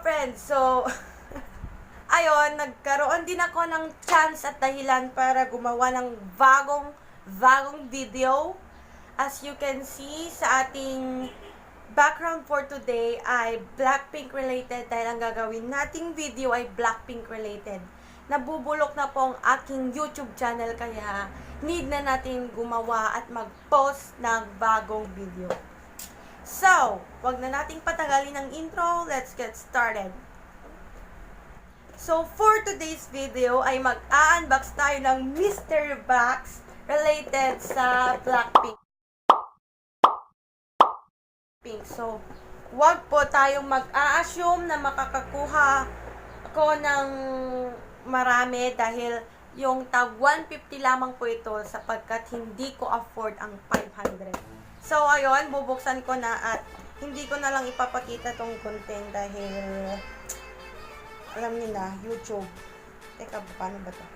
friends, so, ayun, nagkaroon din ako ng chance at dahilan para gumawa ng bagong video. As you can see, sa ating background for today ay Blackpink related dahil ang gagawin nating video ay Blackpink related. Nabubulok na po ang aking YouTube channel kaya need na natin gumawa at mag-post ng bagong video. So, wag na nating patagalin ang intro. Let's get started. So, for today's video ay mag-unbox tayo ng mystery box related sa Blackpink. So, wag po tayong mag-a-assume na makakakuha ako ng marami dahil yung tag 150 lamang po ito sapagkat hindi ko afford ang 500. So, ayun, bubuksan ko na at hindi ko na lang ipapakita tong content dahil alam niyo na, YouTube. Teka, paano ba to?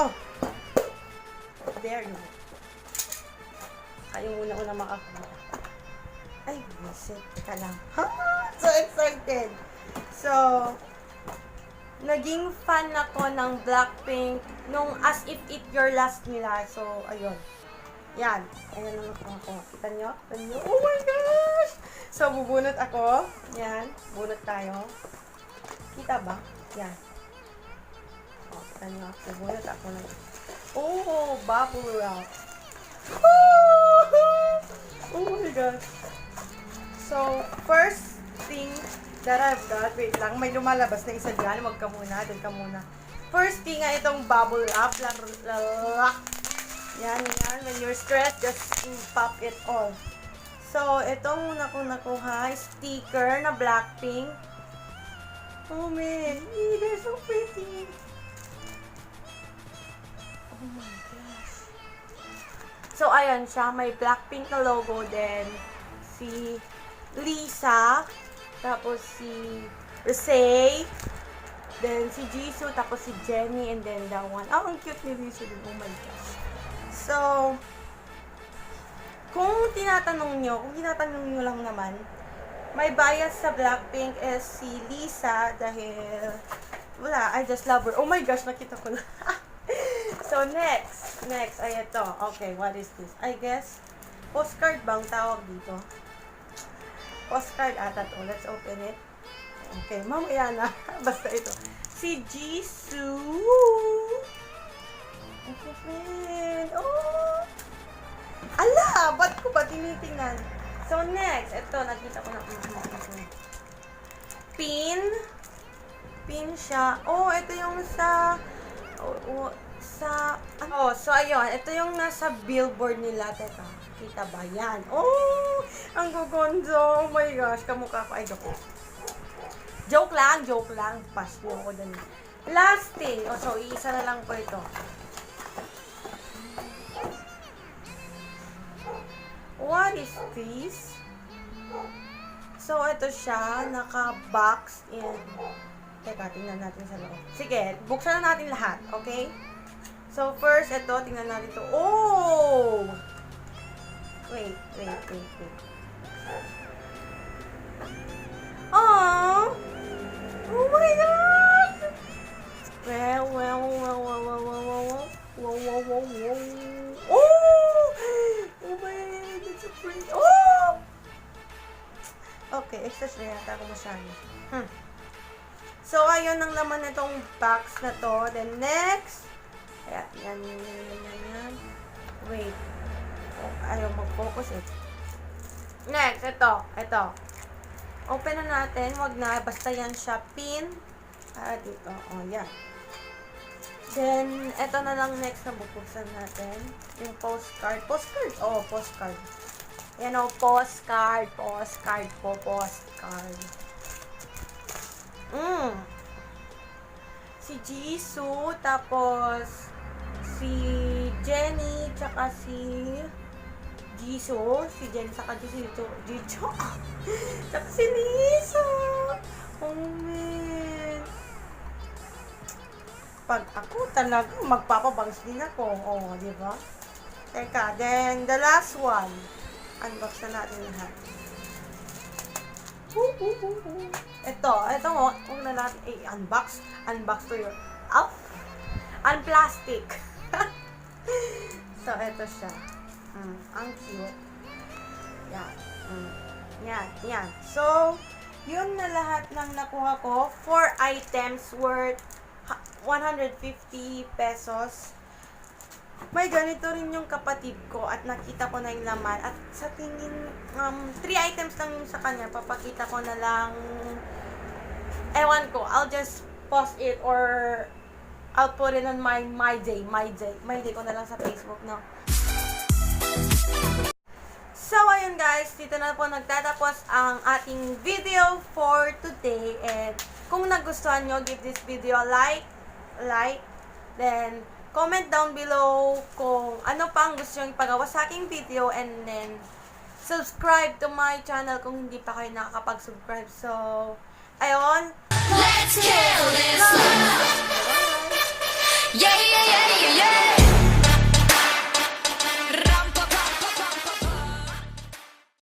Oh! There you go. Kayo muna makakita. Ay, visit. Teka lang. So excited! So, naging fan ako ng Blackpink nung As If It Your Last nila. So, ayun. Yan. Ayan naman ako. Kita nyo? Oh my gosh! So, bubunot ako. Yan. Bunot tayo. Kita ba? Yan. O, kita nyo. Bubunot ako na. Oh, bubble wrap. Oh my gosh. So, first thing that I've got, wait lang, may lumalabas na isa dyan. Huwag ka muna, doon ka muna. First thing ay itong bubble wrap. Yan. When you're stressed, just pop it all. So, itong una kong nakuha, sticker na Blackpink. Oh man, they're so pretty. Oh my gosh. So, ayan siya. May Blackpink na logo din. Si Lisa. Tapos si Rosé. Then si Jisoo. Tapos si Jennie. And then that one. Oh, ang cute ni Lisa din. Oh my gosh. So, kung tinatanong nyo lang naman, may bias sa Blackpink is si Lisa dahil, wala, I just love her. Oh my gosh, nakita ko na. So, next ay ito. Okay, what is this? I guess, postcard bang tawag dito? Postcard ata to. Let's open it. Okay, mamaya na. Basta ito. Si Jisoo. Okay, oh! Ala! Ba't ko ba tinitingnan? So, next. Ito, nakita ko na. Pin. Pin siya. Oh, ito yung sa... so, ayun. Ito yung nasa billboard nila. Teka, kita ba? Yan. Oh! Ang gugonzo. Oh my gosh. Kamukha ko. Ay, joke lang. Joke lang. Pass mo ako dun. Last thing. Oh, so, isa na lang po ito. What is this? So, ito siya. Naka-box in... Teka, tingnan natin sa loob. Sige, buksan na natin lahat. Okay? So, first, ito. Tingnan natin ito. Oh! Wait. Oh! Oh my God! Well. Oh! Oh my God, that's so pretty. Oh! Okay, extra yata ako masyado. So, ayun ang laman nitong box na to. Then, next. Yan. Wait. Oh, ayaw mag-focus eh. Next, ito. Open na natin. Wag na. Basta yan siya. Pin. Dito. Oh, yan. Then, ito na lang next na bubuksan natin. Yung postcard. Postcard? Oh, postcard. Yan o, postcard. Si Jisoo, tapos si Jennie, tsaka si Jisoo. Si Jennie, tsaka Jisoo. Tsaka si Lisa. Oh, man. Pag ako talaga, magpapabangs din ako. Oh, di ba? Teka, then the last one. Unbox na natin lahat. Ito. Ito mo, huwag na natin unbox to your, unplastic. So, ito siya. Ang cute. Yan. Yan. So, yun na lahat ng nakuha ko. 4 items worth 150 pesos. May ganito rin yung kapatid ko at nakita ko na yung laman. At sa tingin, 3 items lang yung sa kanya. Papakita ko na lang, ewan ko, I'll just post it or I'll put it on my day ko na lang sa Facebook, no? So, ayun guys, dito na po nagtatapos ang ating video for today. And kung nagustuhan nyo, give this video a like, then comment down below kung ano pa ang gusto nyo ipagawa sa aking video, and then subscribe to my channel kung hindi pa kayo nakakapag-subscribe. So, ayun. Let's kill this love. Yeah, yeah, yeah.